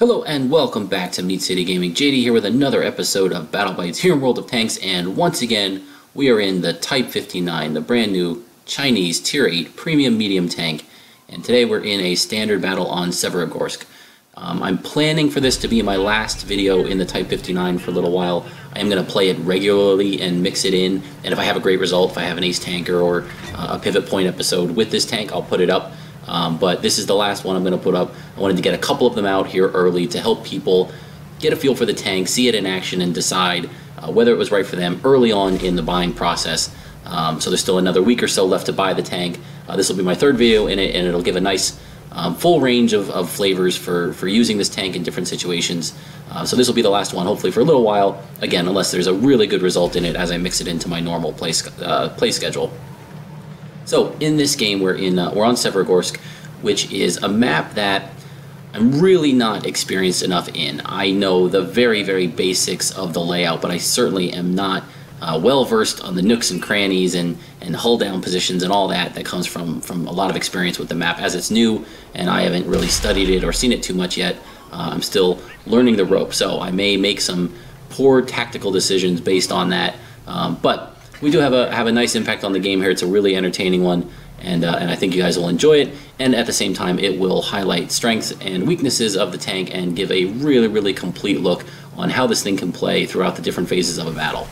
Hello and welcome back to Meat City Gaming. JD here with another episode of Battle Bites here in World of Tanks, and once again we are in the Type 59, the brand new Chinese Tier 8 premium medium tank, and today we're in a standard battle on Severogorsk. I'm planning for this to be my last video in the Type 59 for a little while. I am going to play it regularly and mix it in, and if I have a great result, if I have an ace tanker or a pivot point episode with this tank, I'll put it up. But this is the last one I'm going to put up. I wanted to get a couple of them out here early to help people get a feel for the tank, see it in action, and decide whether it was right for them early on in the buying process. So there's still another week or so left to buy the tank. This will be my third video in it, and it'll give a nice full range of flavors for using this tank in different situations. So this will be the last one, hopefully for a little while, again, unless there's a really good result in it as I mix it into my normal play schedule. So in this game, we're on Severogorsk, which is a map that I'm really not experienced enough in. I know the very, very basics of the layout, but I certainly am not well versed on the nooks and crannies and hull down positions and all that comes from a lot of experience with the map as it's new, and I haven't really studied it or seen it too much yet. I'm still learning the ropes, so I may make some poor tactical decisions based on that, but we do have a nice impact on the game here. It's a really entertaining one, and I think you guys will enjoy it. And at the same time, it will highlight strengths and weaknesses of the tank and give a really, really complete look on how this thing can play throughout the different phases of a battle.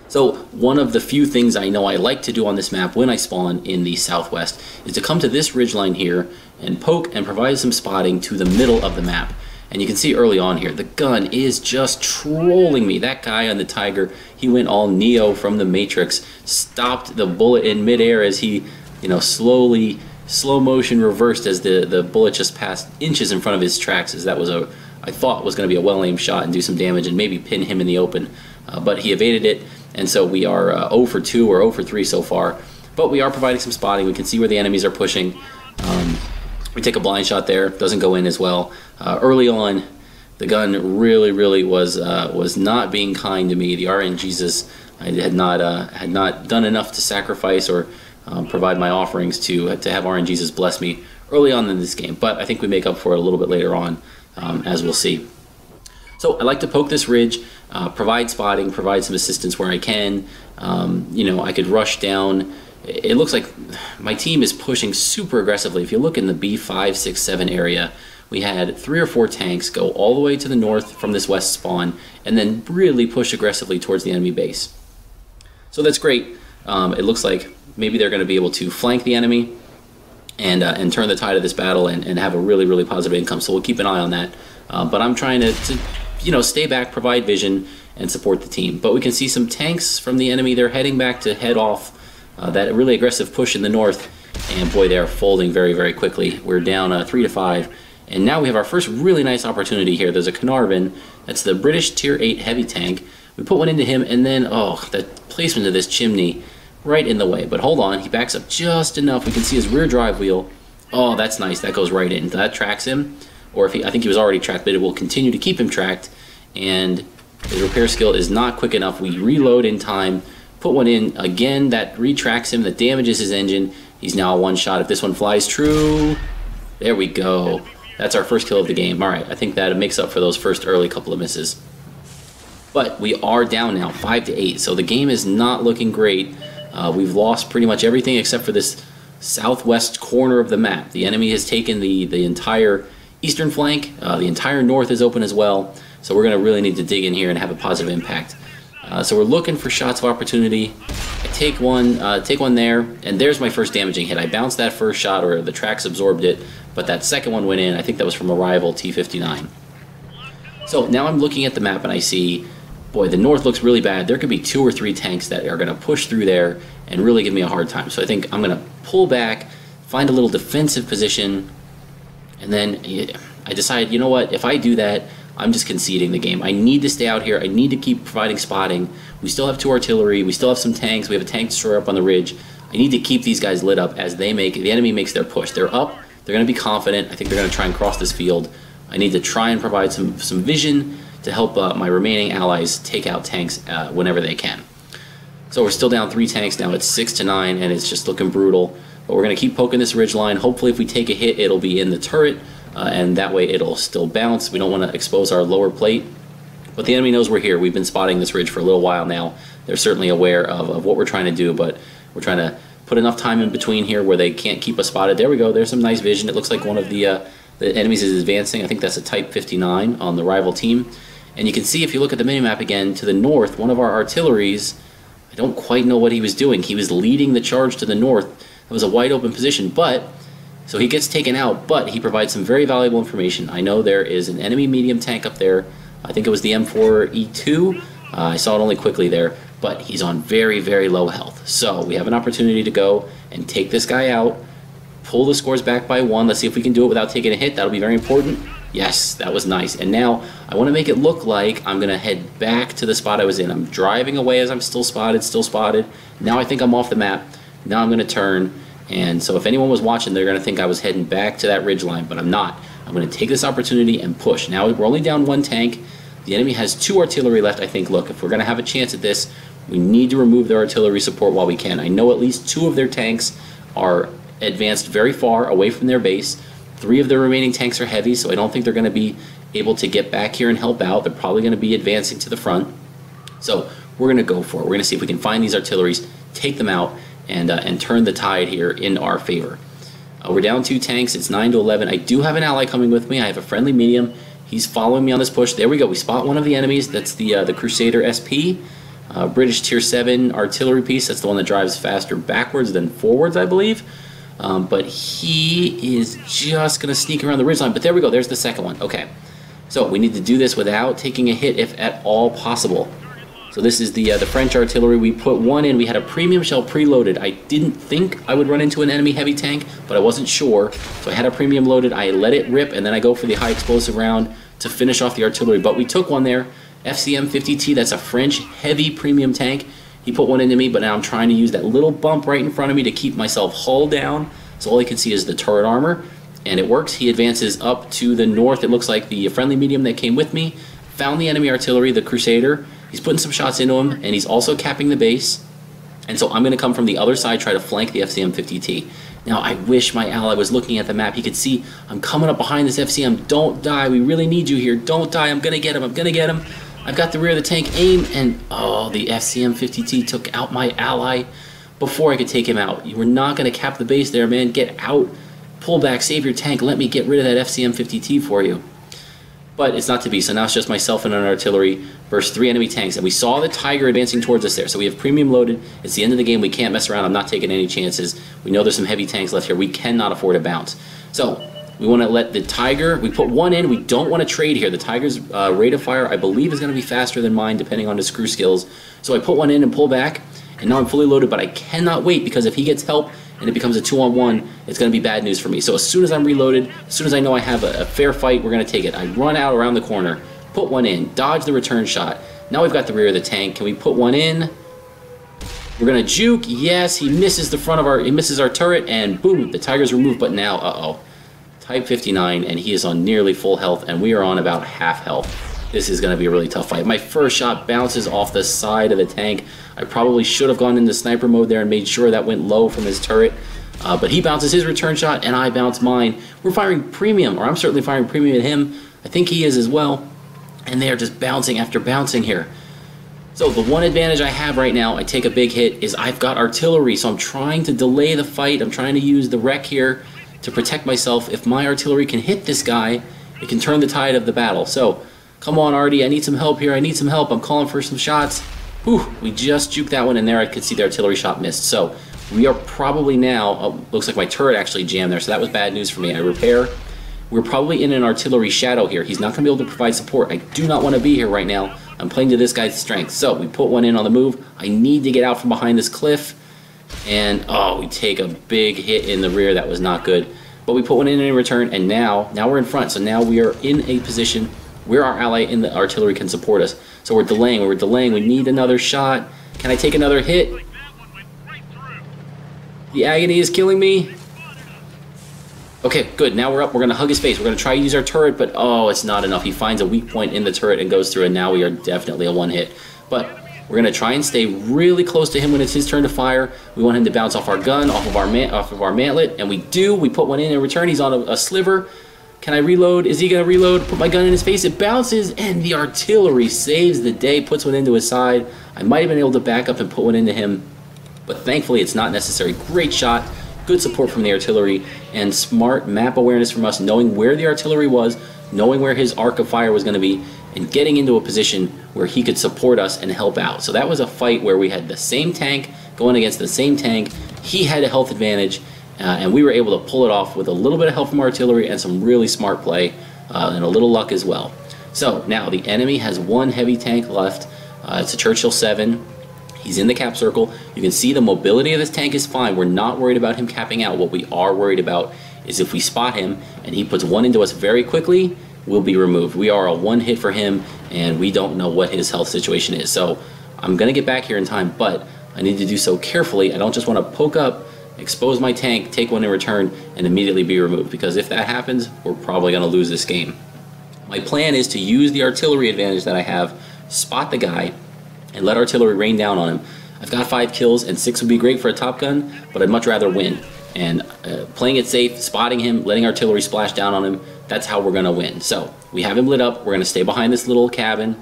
So one of the few things I know I like to do on this map when I spawn in the southwest is to come to this ridgeline here and poke and provide some spotting to the middle of the map. And you can see early on here, the gun is just trolling me. That guy on the Tiger, he went all Neo from the Matrix, stopped the bullet in midair as he, slowly, slow motion reversed as the bullet just passed inches in front of his tracks, as that was I thought was going to be a well-aimed shot and do some damage and maybe pin him in the open. But he evaded it, and so we are 0 for 2 or 0 for 3 so far. But we are providing some spotting. We can see where the enemies are pushing. We take a blind shot there, doesn't go in as well. Early on, the gun really was not being kind to me. The RNGesus, I had not done enough to sacrifice or provide my offerings to have RNGesus bless me early on in this game. But I think we make up for it a little bit later on, as we'll see. So I like to poke this ridge, provide spotting, provide some assistance where I can. I could rush down. It looks like my team is pushing super aggressively. If you look in the B5, 6, 7 area, we had 3 or 4 tanks go all the way to the north from this west spawn and then really push aggressively towards the enemy base. So that's great. It looks like maybe they're going to be able to flank the enemy and turn the tide of this battle and have a really positive income. So we'll keep an eye on that. But I'm trying to stay back, provide vision, and support the team. But we can see some tanks from the enemy. They're heading back to head off that really aggressive push in the north, and boy, they're folding very quickly. We're down 3 to 5, and now we have our first really nice opportunity here. There's a Carnarvon. That's the British Tier 8 heavy tank. We put one into him, and then, the placement of this chimney right in the way. But hold on, he backs up just enough. We can see his rear drive wheel. Oh, that's nice. That goes right in. That tracks him, or I think he was already tracked, but it will continue to keep him tracked, and his repair skill is not quick enough. We reload in time. Put one in again, that retracts him, that damages his engine. He's now a one shot. If this one flies true, there we go. That's our first kill of the game. All right, I think that makes up for those first early couple of misses. But we are down now, 5 to 8, so the game is not looking great. We've lost pretty much everything except for this southwest corner of the map. The enemy has taken the entire eastern flank. The entire north is open as well, so we're going to really need to dig in here and have a positive impact. So we're looking for shots of opportunity. I take one there, and there's my first damaging hit. I bounced that first shot, or the tracks absorbed it, but that second one went in. I think that was from a rival T-59. So now I'm looking at the map and I see, boy, the north looks really bad. There could be 2 or 3 tanks that are going to push through there and really give me a hard time. So I think I'm going to pull back, find a little defensive position, and then I decide, you know what, if I do that, I'm just conceding the game. I need to stay out here. I need to keep providing spotting. We still have 2 artillery. We still have some tanks. We have a tank destroyer up on the ridge. I need to keep these guys lit up as the enemy makes their push. They're up. They're going to be confident. I think they're going to try and cross this field. I need to try and provide some vision to help my remaining allies take out tanks whenever they can. So we're still down 3 tanks now. It's 6 to 9, and it's just looking brutal. But we're going to keep poking this ridge line. Hopefully if we take a hit, it'll be in the turret. and that way it'll still bounce. We don't want to expose our lower plate. But the enemy knows we're here. We've been spotting this ridge for a little while now. They're certainly aware of what we're trying to do, but we're trying to put enough time in between here where they can't keep us spotted. There we go. There's some nice vision. It looks like one of the enemies is advancing. I think that's a Type 59 on the rival team. And you can see if you look at the minimap again, to the north, one of our artilleries, I don't quite know what he was doing. He was leading the charge to the north. It was a wide open position, so he gets taken out, but he provides some very valuable information. I know there is an enemy medium tank up there. I think it was the M4E2. I saw it only quickly there, but he's on very, very low health. So we have an opportunity to go and take this guy out, pull the scores back by 1. Let's see if we can do it without taking a hit. That'll be very important. Yes, that was nice. And now I want to make it look like I'm going to head back to the spot I was in. I'm driving away as I'm still spotted. Now I think I'm off the map. Now I'm going to turn. And so if anyone was watching, they're going to think I was heading back to that ridge line, but I'm not. I'm going to take this opportunity and push. Now we're only down 1 tank. The enemy has 2 artillery left, I think. Look, if we're going to have a chance at this, we need to remove their artillery support while we can. I know at least 2 of their tanks are advanced very far away from their base. 3 of the remaining tanks are heavy, so I don't think they're going to be able to get back here and help out. They're probably going to be advancing to the front. So we're going to go for it. We're going to see if we can find these artilleries, take them out, and turn the tide here in our favor. We're down 2 tanks. It's 9-11. I do have an ally coming with me. I have a friendly medium. He's following me on this push. There we go. We spot one of the enemies. That's the Crusader SP. British Tier 7 artillery piece. That's the one that drives faster backwards than forwards, I believe. But he is just going to sneak around the ridgeline. But there we go. There's the second one. Okay. So we need to do this without taking a hit if at all possible. So this is the French artillery. We put 1 in. We had a premium shell preloaded. I didn't think I would run into an enemy heavy tank, but I wasn't sure. So I had a premium loaded. I let it rip, and then I go for the high explosive round to finish off the artillery. But we took one there. FCM 50T, that's a French heavy premium tank. He put 1 into me, but now I'm trying to use that little bump right in front of me to keep myself hull down. So all you can see is the turret armor, and it works. He advances up to the north. It looks like the friendly medium that came with me found the enemy artillery, the Crusader. He's putting some shots into him, and he's also capping the base. And so I'm going to come from the other side, try to flank the FCM 50T. Now, I wish my ally was looking at the map. He could see I'm coming up behind this FCM. Don't die. We really need you here. Don't die. I'm going to get him. I'm going to get him. I've got the rear of the tank. Aim, and oh, the FCM 50T took out my ally before I could take him out. You were not going to cap the base there, man. Get out. Pull back. Save your tank. Let me get rid of that FCM 50T for you. But it's not to be, so now it's just myself and an artillery versus 3 enemy tanks. And we saw the Tiger advancing towards us there, so we have premium loaded. It's the end of the game. We can't mess around. I'm not taking any chances. We know there's some heavy tanks left here. We cannot afford a bounce. So we want to let the Tiger, we put 1 in. We don't want to trade here. The Tiger's rate of fire, I believe, is going to be faster than mine, depending on his screw skills. So I put 1 in and pull back, and now I'm fully loaded, but I cannot wait, because if he gets help and it becomes a 2-on-1, it's going to be bad news for me. So as soon as I'm reloaded, as soon as I know I have a fair fight, we're going to take it. I run out around the corner, put 1 in, dodge the return shot. Now we've got the rear of the tank. Can we put 1 in? We're going to juke. Yes, he misses the front of our, he misses our turret, and boom, the Tiger's removed. But now, uh-oh, Type 59, and he is on nearly full health, and we are on about half health. This is going to be a really tough fight. My first shot bounces off the side of the tank. I probably should have gone into sniper mode there and made sure that went low from his turret. But he bounces his return shot, and I bounce mine. We're firing premium, or I'm certainly firing premium at him. I think he is as well. And they are just bouncing after bouncing here. So the one advantage I have right now, I take a big hit, is I've got artillery. So I'm trying to delay the fight. I'm trying to use the wreck here to protect myself. If my artillery can hit this guy, it can turn the tide of the battle. So come on, Artie, I need some help here. I need some help. I'm calling for some shots. Whew, we just juked that one in there. I could see the artillery shot missed. So we are probably now, looks like my turret actually jammed there, so that was bad news for me. I repair. We're probably in an artillery shadow here. He's not going to be able to provide support. I do not want to be here right now. I'm playing to this guy's strength. So we put 1 in on the move. I need to get out from behind this cliff. And, oh, we take a big hit in the rear. That was not good. But we put 1 in return, and now we're in front. So now we are in a position where our ally in the artillery can support us. So we're delaying. We need another shot. Can I take another hit? The agony is killing me. Okay, good. Now we're up. We're going to hug his face. We're going to try to use our turret, but oh, it's not enough. He finds a weak point in the turret and goes through, and now we are definitely a 1 hit. But we're going to try and stay really close to him when it's his turn to fire. We want him to bounce off our gun, off of our mantlet, and we do. We put 1 in return. He's on a sliver. Can I reload? Is he gonna reload? Put my gun in his face, it bounces, and the artillery saves the day, puts one into his side. I might have been able to back up and put one into him, but thankfully it's not necessary. Great shot, good support from the artillery, and smart map awareness from us, knowing where the artillery was, knowing where his arc of fire was gonna be, and getting into a position where he could support us and help out. So that was a fight where we had the same tank going against the same tank. He had a health advantage, and we were able to pull it off with a little bit of help from artillery and some really smart play and a little luck as well. So now the enemy has one heavy tank left. It's a Churchill 7. He's in the cap circle. You can see the mobility of this tank is fine. We're not worried about him capping out. What we are worried about is if we spot him and he puts one into us very quickly, we'll be removed. We are a one hit for him, and we don't know what his health situation is. So I'm going to get back here in time, but I need to do so carefully. I don't just want to poke up, expose my tank, take one in return, and immediately be removed, because if that happens, we're probably going to lose this game. My plan is to use the artillery advantage that I have, spot the guy, and let artillery rain down on him. I've got 5 kills, and 6 would be great for a top gun, but I'd much rather win. And playing it safe, spotting him, letting artillery splash down on him, that's how we're going to win. So we have him lit up. We're going to stay behind this little cabin,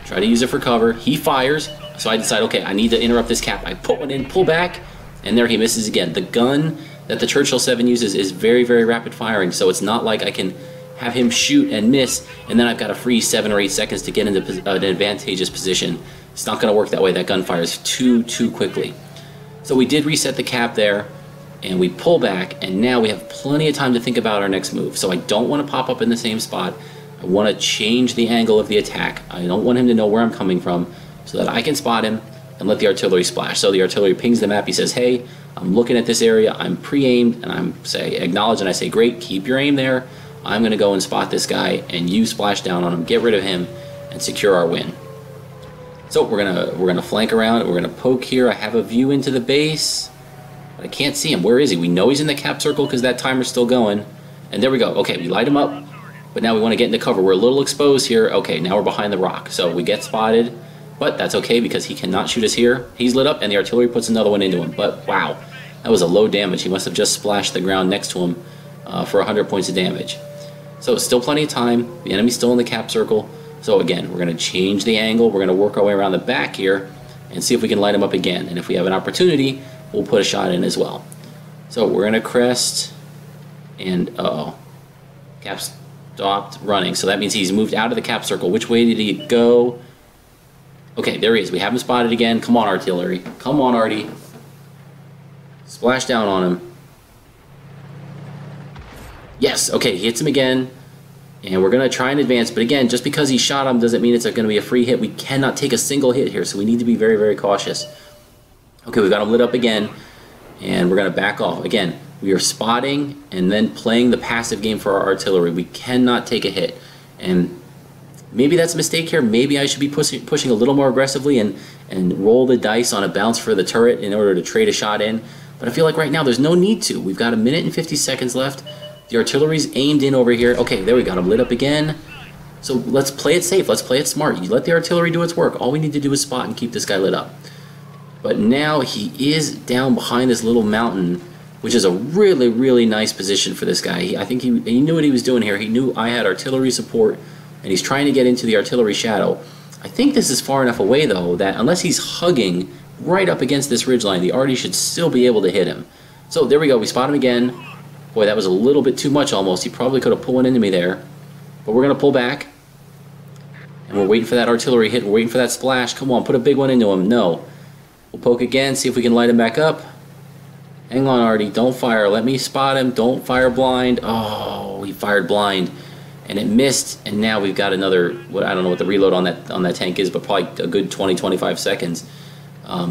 try to use it for cover. He fires, so I decide, okay, I need to interrupt this cap. I put one in, pull back, and there he misses again. The gun that the Churchill 7 uses is very, very rapid firing, so it's not like I can have him shoot and miss, and then I've got to freeze 7 or 8 seconds to get into an advantageous position. It's not going to work that way. That gun fires too quickly. So we did reset the cap there, and we pull back, and now we have plenty of time to think about our next move. So I don't want to pop up in the same spot. I want to change the angle of the attack. I don't want him to know where I'm coming from, so that I can spot him and let the artillery splash. So the artillery pings the map. He says, hey, I'm looking at this area. I'm pre-aimed, and I'm acknowledge, and I say, great, keep your aim there. I'm going to go and spot this guy, and you splash down on him, get rid of him, and secure our win. So we're gonna flank around. We're gonna poke here. I have a view into the base, but I can't see him. Where is he? We know he's in the cap circle because that timer's still going. And there we go. Okay, we light him up, but now we want to get into cover. We're a little exposed here. Okay, now we're behind the rock, so we get spotted, but that's okay because he cannot shoot us here. He's lit up, and the artillery puts another one into him. But wow, that was a low damage. He must have just splashed the ground next to him for 100 points of damage. So still plenty of time. The enemy's still in the cap circle. So again, we're going to change the angle. We're going to work our way around the back here and see if we can light him up again. And if we have an opportunity, we'll put a shot in as well. So we're going to crest, and uh-oh, cap stopped running. So that means he's moved out of the cap circle. Which way did he go? Okay, there he is. We have him spotted again. Come on, artillery. Come on, Artie. Splash down on him. Yes, okay, he hits him again. And we're going to try and advance, but again, just because he shot him doesn't mean it's going to be a free hit. We cannot take a single hit here, so we need to be very, very cautious. Okay, we've got him lit up again, and we're going to back off. Again, we are spotting and then playing the passive game for our artillery. We cannot take a hit. And maybe that's a mistake here. Maybe I should be pushing a little more aggressively and roll the dice on a bounce for the turret in order to trade a shot in. But I feel like right now there's no need to. We've got 1 minute and 50 seconds left. The artillery's aimed in over here. Okay, there we got him lit up again. So let's play it safe. Let's play it smart. You let the artillery do its work. All we need to do is spot and keep this guy lit up. But now he is down behind this little mountain, which is a really, really nice position for this guy. I think he knew what he was doing here. He knew I had artillery support, and he's trying to get into the artillery shadow. I think this is far enough away, though, that unless he's hugging right up against this ridgeline, the arty should still be able to hit him. So there we go. We spot him again. Boy, that was a little bit too much almost. He probably could have pulled one into me there. But we're going to pull back. And we're waiting for that artillery hit. We're waiting for that splash. Come on, put a big one into him. No. We'll poke again, see if we can light him back up. Hang on, Artie. Don't fire. Let me spot him. Don't fire blind. Oh, he fired blind. And it missed. And now we've got another, I don't know what the reload on that tank is, but probably a good 20-25 seconds.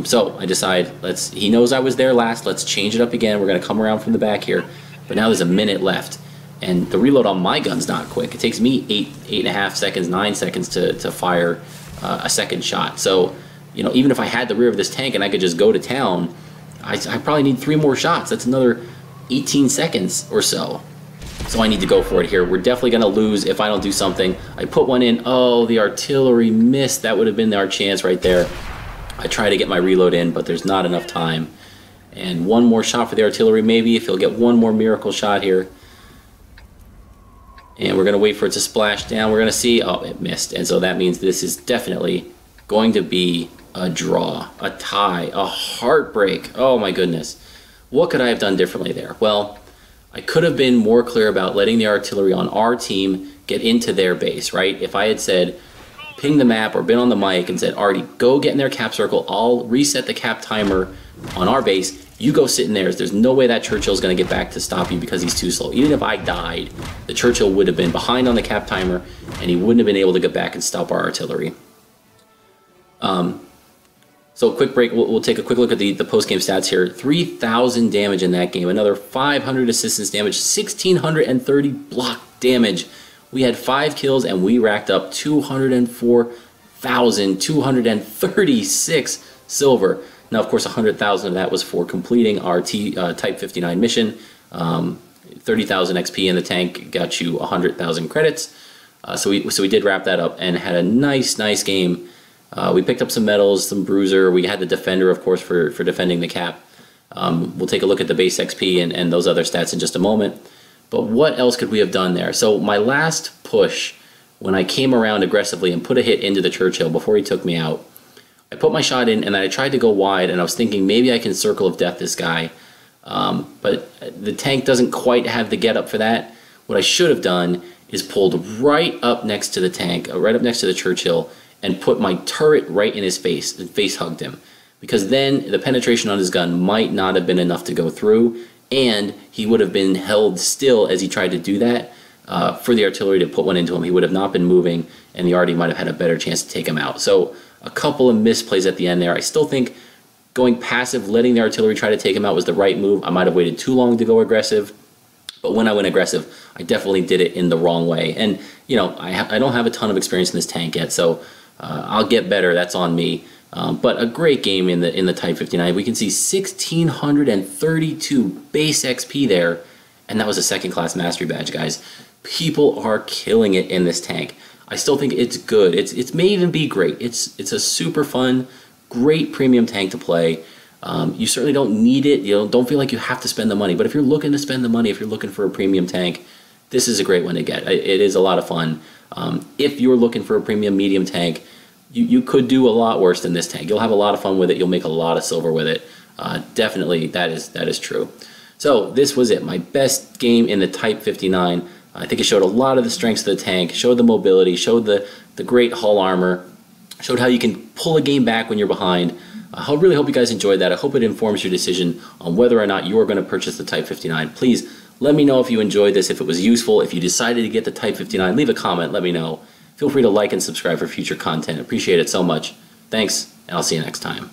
So I decide, he knows I was there last. Let's change it up again. We're going to come around from the back here. But now there's 1 minute left, and the reload on my gun's not quick. It takes me 8.5 seconds, 9 seconds to fire a second shot. So, you know, even if I had the rear of this tank and I could just go to town, I probably need 3 more shots. That's another 18 seconds or so. So I need to go for it here. We're definitely going to lose if I don't do something. I put one in. Oh, the artillery missed. That would have been our chance right there. I try to get my reload in, but there's not enough time. And one more shot for the artillery, maybe, if he'll get one more miracle shot here. And we're going to wait for it to splash down. We're going to see, oh, it missed. And so that means this is definitely going to be a draw, a tie, a heartbreak. Oh my goodness. What could I have done differently there? Well, I could have been more clear about letting the artillery on our team get into their base, right? If I had said, ping the map or been on the mic and said, Artie, go get in their cap circle. I'll reset the cap timer on our base. You go sit in theirs. There's no way that Churchill's going to get back to stop you because he's too slow. Even if I died, the Churchill would have been behind on the cap timer and he wouldn't have been able to get back and stop our artillery. So quick break, we'll take a quick look at the post-game stats here. 3,000 damage in that game, another 500 assistance damage, 1,630 block damage. We had 5 kills and we racked up 204,236 silver. Now, of course, 100,000 of that was for completing our Type 59 mission. 30,000 XP in the tank got you 100,000 credits. So we did wrap that up and had a nice game. We picked up some medals, some bruiser. We had the defender, of course, for defending the cap. We'll take a look at the base XP and those other stats in just a moment. But what else could we have done there? So my last push, when I came around aggressively and put a hit into the Churchill before he took me out, I put my shot in and I tried to go wide and I was thinking maybe I can circle of death this guy. But the tank doesn't quite have the get up for that. What I should have done is pulled right up next to the tank, right up next to the Churchill, and put my turret right in his face and face hugged him. Because then the penetration on his gun might not have been enough to go through, and he would have been held still as he tried to do that for the artillery to put one into him. He would have not been moving, and the arty might have had a better chance to take him out. So a couple of misplays at the end there. I still think going passive, letting the artillery try to take him out was the right move. I might have waited too long to go aggressive. But when I went aggressive, I definitely did it in the wrong way. And, you know, I don't have a ton of experience in this tank yet, so I'll get better. That's on me. But a great game in the Type 59. We can see 1,632 base XP there, and that was a second-class mastery badge, guys. People are killing it in this tank. I still think it's good. It may even be great. It's a super fun, great premium tank to play. You certainly don't need it. You know, don't feel like you have to spend the money. But if you're looking to spend the money, if you're looking for a premium tank, this is a great one to get. It is a lot of fun. If you're looking for a premium medium tank, you could do a lot worse than this tank. You'll have a lot of fun with it. You'll make a lot of silver with it. Definitely, that is true. So this was it. My best game in the Type 59. I think it showed a lot of the strengths of the tank, showed the mobility, showed the great hull armor, showed how you can pull a game back when you're behind. I really hope you guys enjoyed that. I hope it informs your decision on whether or not you are going to purchase the Type 59. Please let me know if you enjoyed this, if it was useful. If you decided to get the Type 59, leave a comment, let me know. Feel free to like and subscribe for future content. Appreciate it so much. Thanks, and I'll see you next time.